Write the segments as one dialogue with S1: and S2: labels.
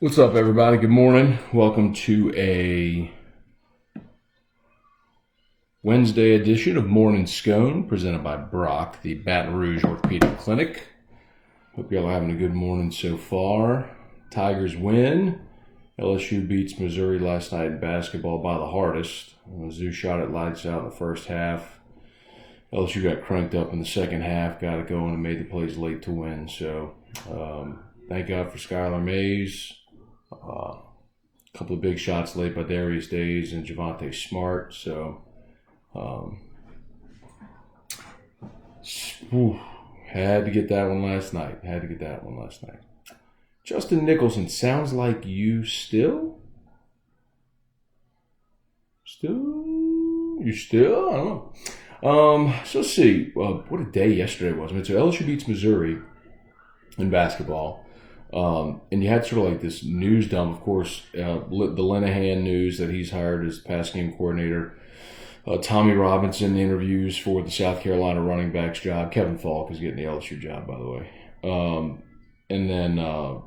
S1: What's up, everybody? Good morning. Welcome to a Wednesday edition of Morning Scone, presented by Brock, the Baton Rouge Orthopedic Clinic. Hope y'all are having a good morning so far. Tigers win. LSU beats Missouri last night in basketball by the hardest. Mizzou shot it lights out in the first half. LSU got cranked up in the second half, got it going, and made the plays late to win. So, thank God for Skylar Mays. A couple of big shots late by Darius Days and Javonte Smart. So, had to get that one last night. Justin Nicholson, sounds like you still? You still? I don't know. So let's see. What a day yesterday was. So LSU beats Missouri in basketball. And you had sort of like this news dump, of course, the Linehan news that he's hired as passing game coordinator. Tommy Robinson interviews for the South Carolina running backs job. Kevin Faulk is getting the LSU job, by the way. And then the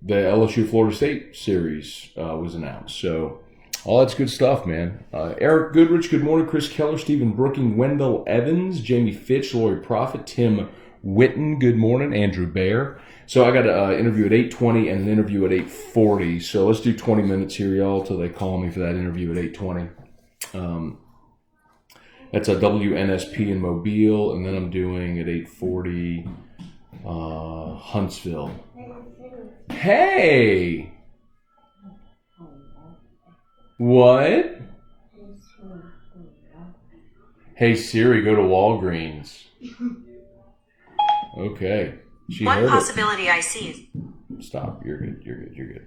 S1: LSU Florida State series was announced. So all that's good stuff, man. Eric Goodrich, good morning. Chris Keller, Stephen Brooking, Wendell Evans, Jamie Fitch, Lori Prophet, Tim Witten, good morning. Andrew Baer. So I got an interview at 8:20 and an interview at 8:40. So let's do 20 minutes here, y'all, till they call me for that interview at 8:20. That's a WNSP in Mobile, and then I'm doing at 8:40 Huntsville. Hey! What? Hey Siri, go to Walgreens. Okay.
S2: One possibility I see is...
S1: Stop. You're good.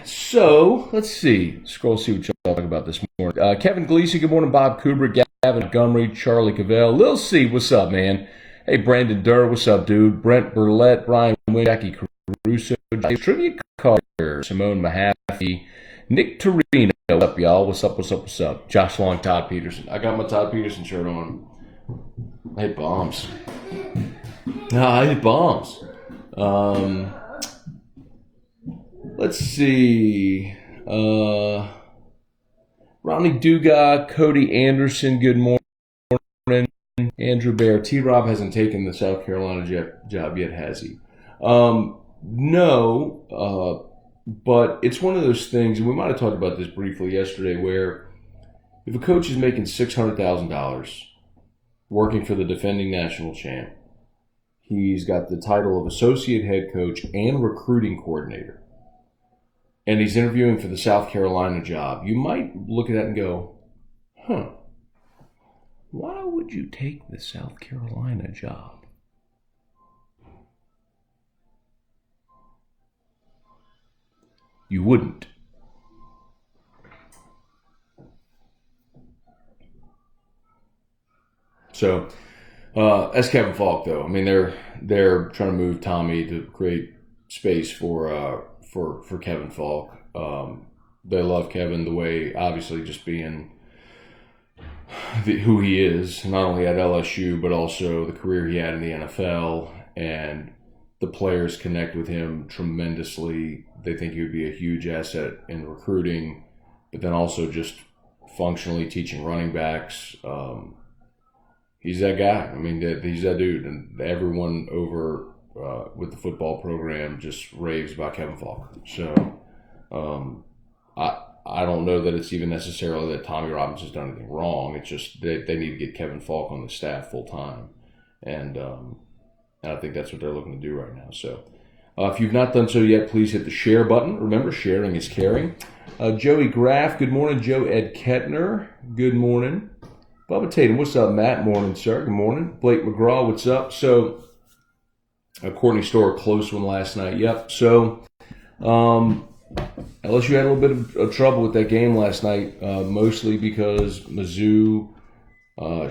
S1: So, let's see. Scroll, see what y'all talk about this morning. Kevin Gleason, good morning. Bob Kubrick, Gavin Montgomery, Charlie Cavell. Lil C, what's up, man? Hey, Brandon Durr, what's up, dude? Brent Burlett, Brian Wynn, Jackie Caruso, Trivia Carter, Simone Mahaffey, Nick Torino. What's up, y'all? What's up? Josh Long, Todd Peterson. I got my Todd Peterson shirt on. I hate bombs. Let's see. Ronnie Dugas, Cody Anderson, good morning. Andrew Baer. T-Rob hasn't taken the South Carolina job yet, has he? No, but it's one of those things, and we might have talked about this briefly yesterday, where if a coach is making $600,000 working for the defending national champ, he's got the title of associate head coach and recruiting coordinator, and he's interviewing for the South Carolina job, you might look at that and go, why would you take the South Carolina job? You wouldn't. So, that's Kevin Faulk, though. I mean, they're trying to move Tommy to create space for Kevin Faulk. They love Kevin the way, obviously, just being who he is, not only at LSU, but also the career he had in the NFL, and the players connect with him tremendously. They think he would be a huge asset in recruiting, but then also just functionally teaching running backs. He's that guy. I mean, he's that dude, and everyone over with the football program just raves about Kevin Faulk. So, I don't know that it's even necessarily that Tommy Robinson's done anything wrong. It's just they need to get Kevin Faulk on the staff full time, and I think that's what they're looking to do right now. So, if you've not done so yet, please hit the share button. Remember, sharing is caring. Joey Graff, good morning. Joe Ed Kettner, good morning. Bubba Tatum, what's up, Matt? Morning, sir. Good morning. Blake McGraw, what's up? So, Courtney Store, close one last night. Yep. So, LSU had a little bit of trouble with that game last night, mostly because Mizzou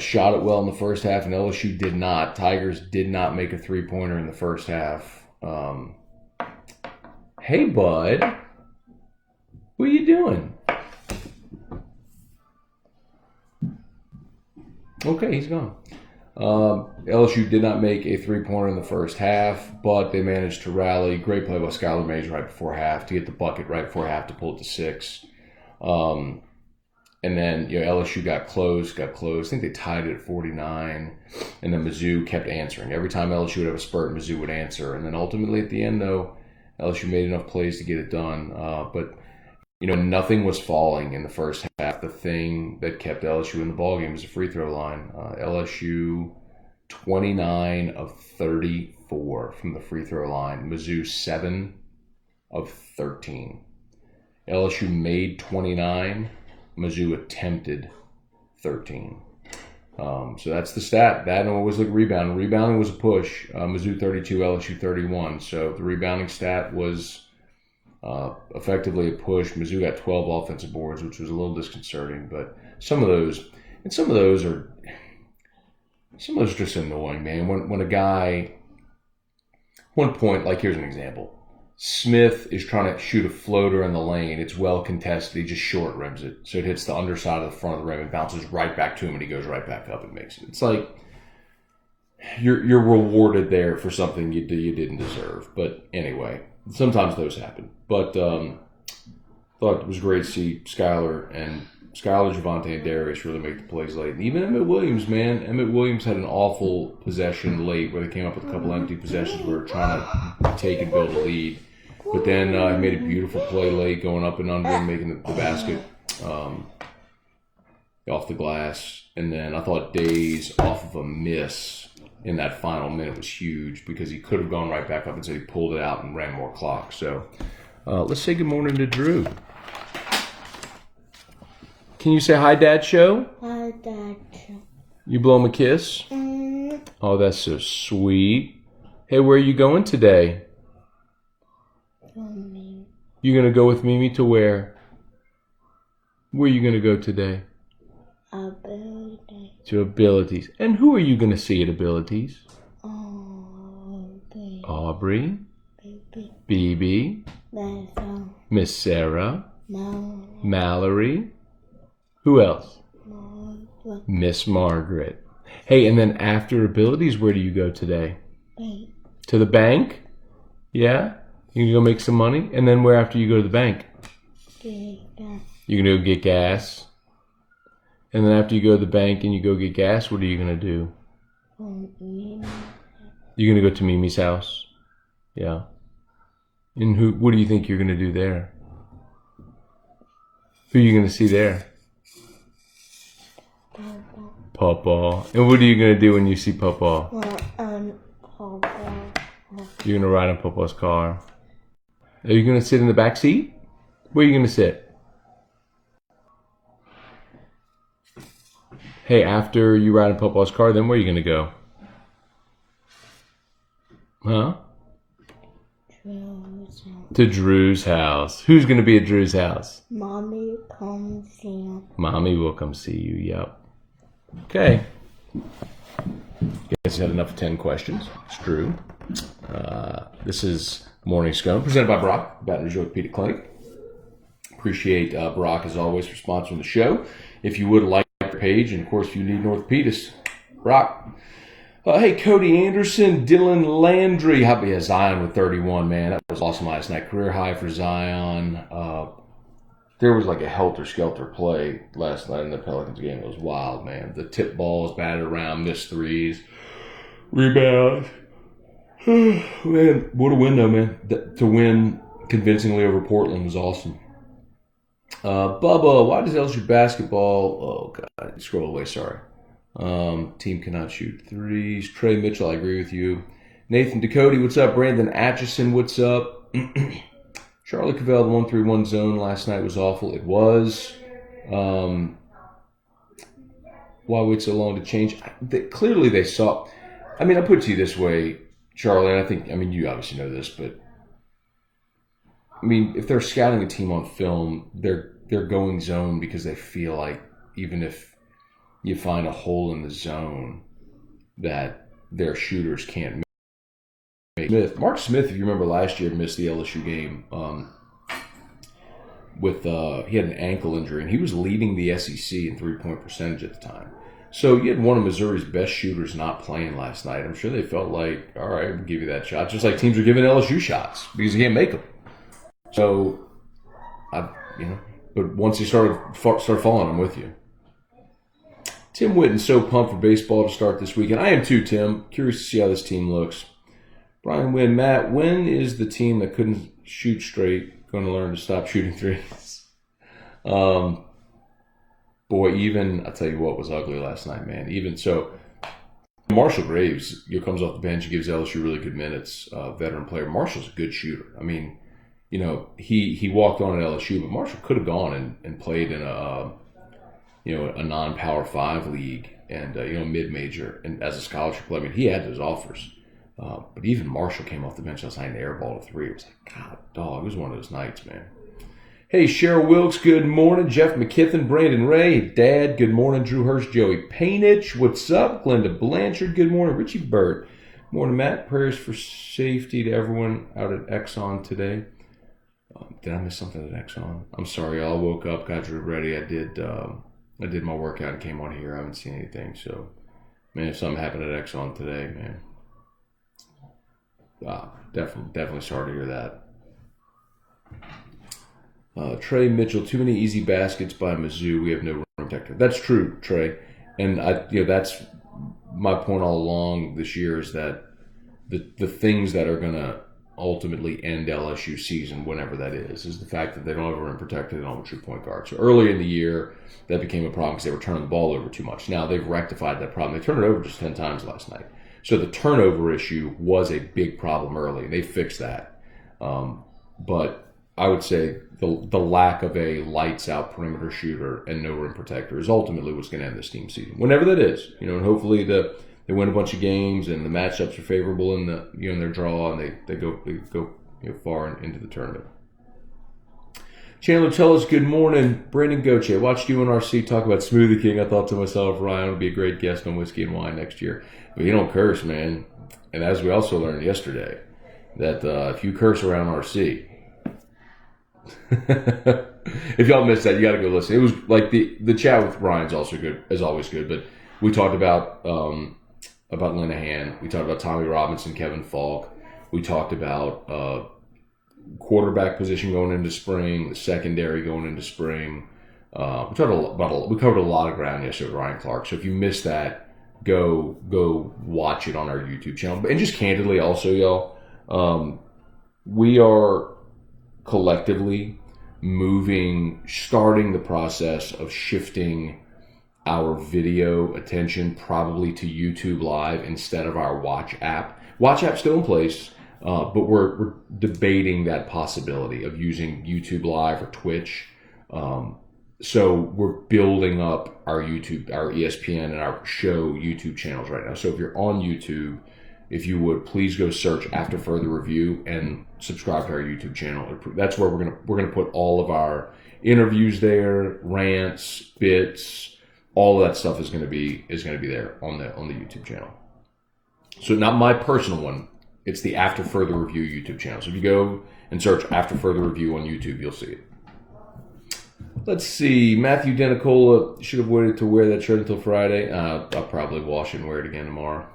S1: shot it well in the first half and LSU did not. Tigers did not make a three-pointer in the first half. Hey, bud. What are you doing? Okay, he's gone. LSU did not make a three-pointer in the first half, but they managed to rally. Great play by Skylar Mays right before half to get the bucket right before half to pull it to 6. And then LSU got close. I think they tied it at 49. And then Mizzou kept answering. Every time LSU would have a spurt, Mizzou would answer. And then ultimately at the end, though, LSU made enough plays to get it done. But nothing was falling in the first half. The thing that kept LSU in the ballgame was the free throw line. LSU 29 of 34 from the free throw line. Mizzou 7 of 13. LSU made 29. Mizzou attempted 13. So that's the stat. That and what was the rebound. Rebounding was a push. Mizzou 32, LSU 31. So the rebounding stat was effectively a push. Mizzou got 12 offensive boards, which was a little disconcerting. But some of those are just annoying, man. When a guy, one point, like here's an example. Smith is trying to shoot a floater in the lane. It's well contested. He just short rims it. So it hits the underside of the front of the rim and bounces right back to him, and he goes right back up and makes it. It's like you're rewarded there for something you didn't deserve. But anyway, sometimes those happen. But thought it was great to see Skylar, Javante, and Darius really make the plays late. And even Emmett Williams, man. Emmett Williams had an awful possession late where they came up with a couple empty possessions where trying to take and build a lead. But then he made a beautiful play late, going up and under and making the basket off the glass. And then I thought Days off of a miss in that final minute was huge because he could have gone right back up and said he pulled it out and ran more clock. So let's say good morning to Drew. Can you say hi, Dad Show? Hi, Dad Show. You blow him a kiss? Mm. Oh, that's so sweet. Hey, where are you going today? You gonna go with Mimi to where? Where are you gonna go today? Abilities. To Abilities. And who are you gonna see at Abilities? Aubrey. BB. Miss Sarah. Mallory. Who else? Miss Margaret. Hey, and then after Abilities, where do you go today? Bank. To the bank? Yeah? You can go make some money? And then where after you go to the bank? Get gas. You're going to go get gas? And then after you go to the bank and you go get gas, what are you going to do? You're going to go to Mimi's house? Yeah. And what do you think you're going to do there? Who are you going to see there? Papa. And what are you going to do when you see Papa? Papa. You're going to ride in Papa's car. Are you going to sit in the back seat? Where are you going to sit? Hey, after you ride in Papa's car, then where are you going to go? Huh? Drew's house. To Drew's house. Who's going to be at Drew's house? Mommy come see you. Mommy will come see you, yep. Okay. Guess you had enough of 10 questions. It's true. This is Morning Scone, presented by Brock, Baton Rouge Orthopedic Clinic. Appreciate Brock, as always, for sponsoring the show. If you would like our page, and of course, if you need an orthopedist, Brock. Hey, Cody Anderson, Dylan Landry. How about Zion with 31, man? That was awesome last night. Career high for Zion. There was like a helter-skelter play last night in the Pelicans game. It was wild, man. The tip balls batted around, missed threes, rebounds. Man, what a win, though, man. To win convincingly over Portland was awesome. Bubba, why does LSU basketball... Oh, God. Scroll away, sorry. Team cannot shoot threes. Trey Mitchell, I agree with you. Nathan Ducote, what's up? Brandon Atchison, what's up? Charlie Cavell, the 1-3-1 zone last night was awful. It was. Why wait so long to change? Clearly they saw. I mean, I put it to you this way, Charlie, and you obviously know this, but I mean, if they're scouting a team on film, they're going zone because they feel like even if you find a hole in the zone that their shooters can't make. Mark Smith, if you remember last year, missed the LSU game he had an ankle injury, and he was leading the SEC in 3-point percentage at the time. So you had one of Missouri's best shooters not playing last night. I'm sure they felt like, all right, we'll give you that shot. Just like teams are giving LSU shots because you can't make them. So, but once you start falling, I'm with you. Tim Witten's so pumped for baseball to start this weekend. I am too, Tim. Curious to see how this team looks. Brian Wynn, Matt, when is the team that couldn't shoot straight going to learn to stop shooting threes? Boy, I'll tell you what was ugly last night, man. Even so, Marshall Graves comes off the bench, gives LSU really good minutes, veteran player. Marshall's a good shooter. I mean, he walked on at LSU, but Marshall could have gone and played in a non-Power 5 league and, mid-major and as a scholarship player. I mean, he had those offers. But even Marshall came off the bench last night and airballed a 3. It was like, God, dog, it was one of those nights, man. Hey, Cheryl Wilkes, good morning. Jeff McKithen, Brandon Ray, Dad, good morning. Drew Hurst, Joey Painich, what's up? Glenda Blanchard, good morning. Richie Burt, morning, Matt. Prayers for safety to everyone out at Exxon today. Did I miss something at Exxon? I'm sorry, y'all. I woke up, got ready. I did my workout and came on here. I haven't seen anything. So, man, if something happened at Exxon today, man. Definitely sorry to hear that. Trey Mitchell, too many easy baskets by Mizzou. We have no rim protector. That's true, Trey. And that's my point all along this year is that the things that are going to ultimately end LSU season, whenever that is the fact that they don't have a rim protector, they don't have a true point guard. So early in the year, that became a problem because they were turning the ball over too much. Now they've rectified that problem. They turned it over just 10 times last night. So the turnover issue was a big problem early. They fixed that. But I would say the lack of a lights-out perimeter shooter and no rim protector is ultimately what's going to end this team season, whenever that is. And hopefully they win a bunch of games and the matchups are favorable in in their draw and they go far into the tournament. Chandler, tell us good morning. Brandon Goche, I watched you and RC talk about Smoothie King. I thought to myself, Ryan would be a great guest on Whiskey and Wine next year. But you don't curse, man. And as we also learned yesterday, that if you curse around RC, if y'all missed that, you got to go listen. It was like the chat with Ryan's also good, is always good. But we talked about Linehan. We talked about Tommy Robinson, Kevin Faulk. We talked about quarterback position going into spring, the secondary going into spring. We covered a lot of ground yesterday with Ryan Clark. So if you missed that, go watch it on our YouTube channel. And just candidly, also, y'all, we are collectively starting the process of shifting our video attention probably to YouTube Live instead of our Watch app. Watch app's still in place, but we're debating that possibility of using YouTube Live or Twitch. So we're building up our YouTube, our ESPN and our show YouTube channels right now. So if you're on YouTube, if you would please go search After Further Review and subscribe to our YouTube channel. That's where we're gonna put all of our interviews there, rants, bits, all of that stuff is gonna be there on the YouTube channel. So not my personal one, it's the After Further Review YouTube channel. So if you go and search After Further Review on YouTube, you'll see it. Let's see. Matthew Denicola should have waited to wear that shirt until Friday. I'll probably wash it and wear it again tomorrow.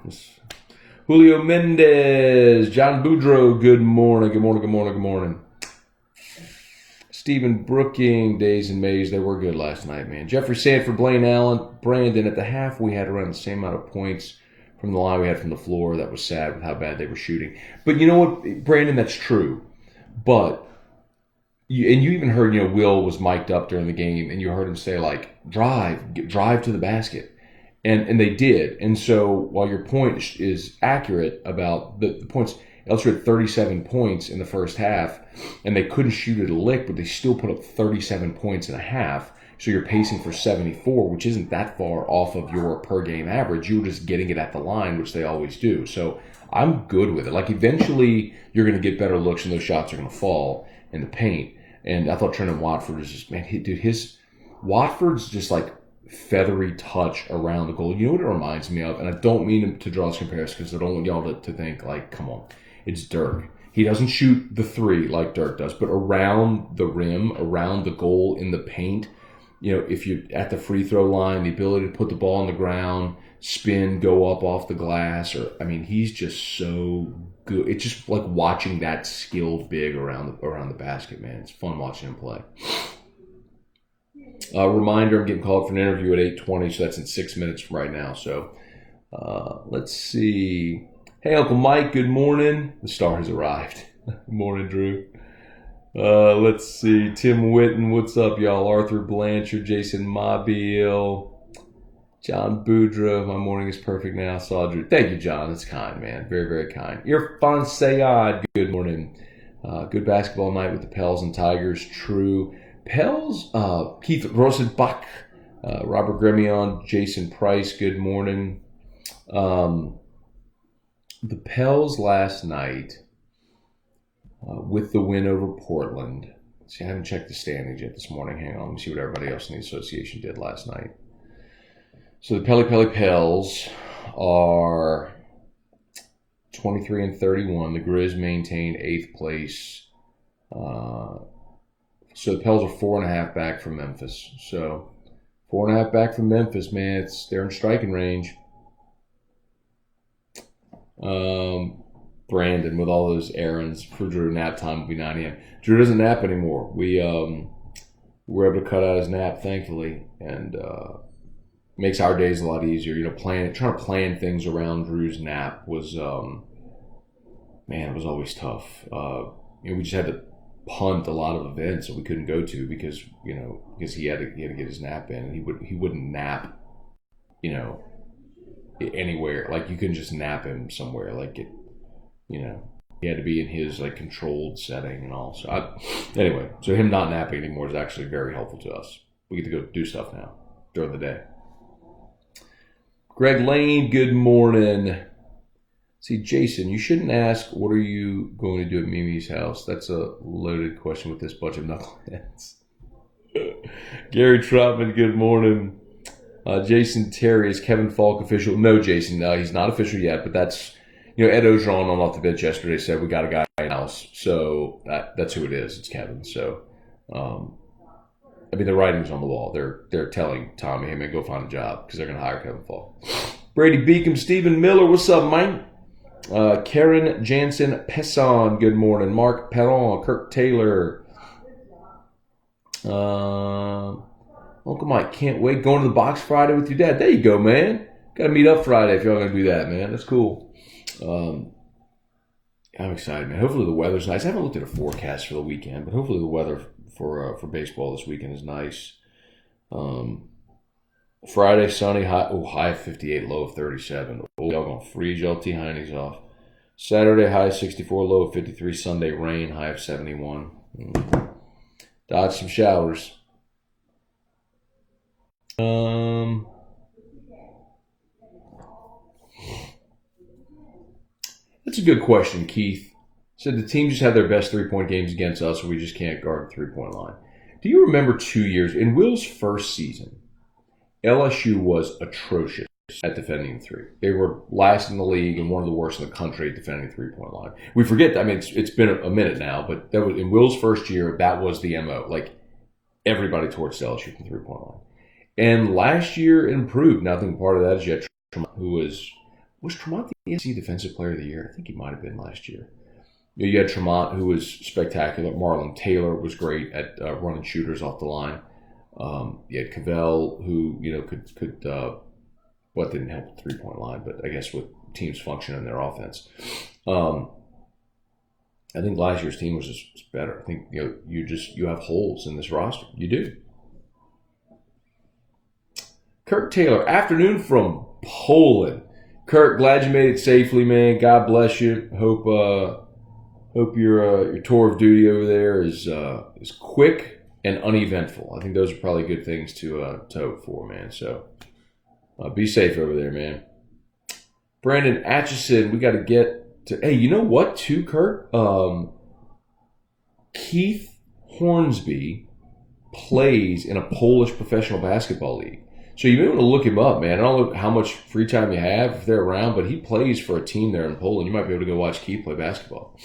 S1: Julio Mendez, John Boudreau, good morning, good morning, good morning, good morning. Stephen Brooking, Days and Mays, they were good last night, man. Jeffrey Sanford, Blaine Allen, Brandon, at the half we had around the same amount of points from the line we had from the floor. That was sad with how bad they were shooting. But you know what, Brandon, that's true. But you even heard, Will was mic'd up during the game, and you heard him say, like, drive to the basket. And they did. And so while your point is accurate about the points, LSU had 37 points in the first half, and they couldn't shoot it a lick, but they still put up 37 points and a half. So you're pacing for 74, which isn't that far off of your per-game average. You're just getting it at the line, which they always do. So I'm good with it. Like, eventually you're going to get better looks, and those shots are going to fall in the paint. And I thought Trendon Watford was just, man, Watford's just like feathery touch around the goal. You know what it reminds me of? And I don't mean to draw this comparison because I don't want y'all to think like, come on, it's Dirk. He doesn't shoot the three like Dirk does, but around the rim, around the goal in the paint, if you're at the free throw line, the ability to put the ball on the ground, spin, go up off the glass. He's just so good. It's just like watching that skilled big around the basket, man. It's fun watching him play. Reminder, I'm getting called for an interview at 8:20, so that's in 6 minutes from right now. So let's see. Hey, Uncle Mike, good morning. The star has arrived. Good morning, Drew. Let's see. Tim Witten, what's up, y'all? Arthur Blanchard, Jason Mobile, John Boudreaux. My morning is perfect now. Saw Drew. Thank you, John. That's kind, man. Very, very kind. Irfan Sayad, good morning. Good basketball night with the Pels and Tigers. True. Pels, Keith Rosenbach, Robert Gremion, Jason Price, good morning. The Pels last night, with the win over Portland. See, I haven't checked the standings yet this morning. Hang on, let me see what everybody else in the association did last night. So the Pele Pels are 23-31. The Grizz maintain 8th place. So the Pels are 4.5 back from Memphis. So 4.5 back from Memphis, man. They're in striking range. Brandon with all those errands for Drew. Nap time will be 9 a.m. Drew doesn't nap anymore. We were able to cut out his nap, thankfully, and makes our days a lot easier. Trying to plan things around Drew's nap was it was always tough. We just had to punt a lot of events that we couldn't go to because he had to get his nap in, and he wouldn't nap, anywhere. Like, you couldn't just nap him somewhere. Like, he had to be in his controlled setting and all. So so him not napping anymore is actually very helpful to us. We get to go do stuff now during the day. Greg Lane, good morning. See, Jason, you shouldn't ask, what are you going to do at Mimi's house? That's a loaded question with this bunch of knuckleheads. Gary Trotman, good morning. Jason Terry, is Kevin Faulk official? No, Jason, he's not official yet, but that's, Ed Ogeron on off the bench yesterday said we got a guy in the house. So that's who it is. It's Kevin. So, the writing's on the wall. They're telling Tommy, hey, man, go find a job because they're going to hire Kevin Faulk. Brady Beacom, Stephen Miller, what's up, Mike? Karen Jansen Pesson, good morning. Mark Perron, Kirk Taylor. Uncle Mike, can't wait. Going to the box Friday with your dad. There you go, man. Got to meet up Friday if y'all going to do that, man. That's cool. I'm excited, man. Hopefully the weather's nice. I haven't looked at a forecast for the weekend, but hopefully the weather for baseball this weekend is nice. Friday, sunny, high of 58, low of 37. Y'all going to freeze y'all T. Heine's off. Saturday, high of 64, low of 53. Sunday, rain, high of 71. Dodge some showers. That's a good question, Keith. Said the team just had their best 3-point games against us, so we just can't guard the 3-point line. Do you remember 2 years, in Will's first season, LSU was atrocious at defending the 3. They were last in the league and one of the worst in the country at defending the 3-point line. We forget that. It's been a minute now, but that was in Will's first year. That was the MO. Everybody torched LSU from the 3-point line. And last year improved. Now I think part of that is you had Tremont, who was Tremont the SEC Defensive Player of the Year? I think he might have been last year. You had Tremont, who was spectacular. Marlon Taylor was great at running shooters off the line. You had Cavell, who could didn't help the 3-point line, but I guess with teams functioning in their offense. I think last year's team was just better. I think you have holes in this roster. You do. Kirk Taylor, afternoon from Poland. Kirk, glad you made it safely, man. God bless you. Hope your tour of duty over there is quick and uneventful. I think those are probably good things to hope for, man. So be safe over there, man. Brandon Atchison, we got to get to. Hey, you know what, too, Kirk? Keith Hornsby plays in a Polish professional basketball league. So you may want to look him up, man. I don't know how much free time you have if they're around, but he plays for a team there in Poland. You might be able to go watch Keith play basketball.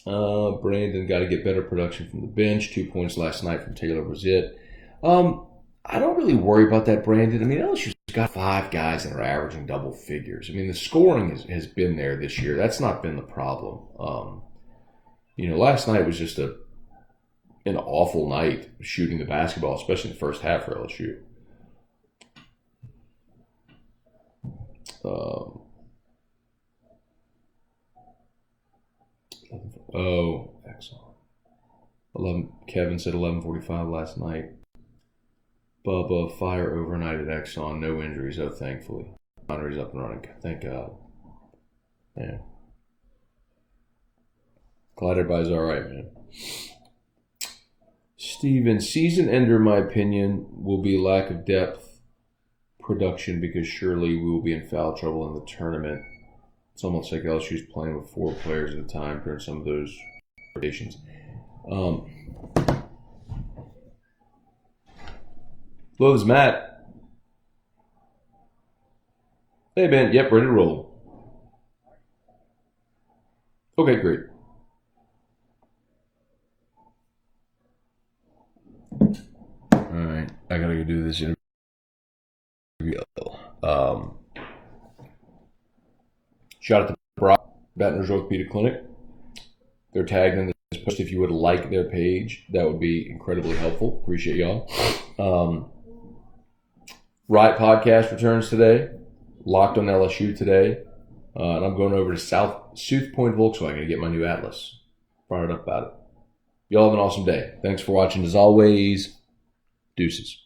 S1: Brandon got to get better production from the bench. 2 points last night from Taylor was it. I don't really worry about that, Brandon. I mean, LSU's got 5 guys that are averaging double figures. I mean, the scoring has been there this year. That's not been the problem. Last night was just an awful night shooting the basketball, especially in the first half for LSU. Excellent. Kevin said 11:45 last night. Bubba, fire overnight at Exxon. No injuries, thankfully. Connery's up and running. Thank God. Yeah. Glad everybody's all right, man. Steven, season ender, in my opinion, will be lack of depth production because surely we will be in foul trouble in the tournament. It's almost like LSU's playing with 4 players at a time during some of those rotations. Hello, this is Matt. Hey, man. Yep, ready to roll. Okay, great. All right, I gotta go do this interview. Shout out to Brock, Baton Rouge Orthopedic Clinic. They're tagged in this post. If you would like their page, that would be incredibly helpful. Appreciate y'all. Riot Podcast returns today. Locked on LSU today. And I'm going over to South Point Volkswagen to get my new Atlas. Fired up about it. Y'all have an awesome day. Thanks for watching as always. Deuces.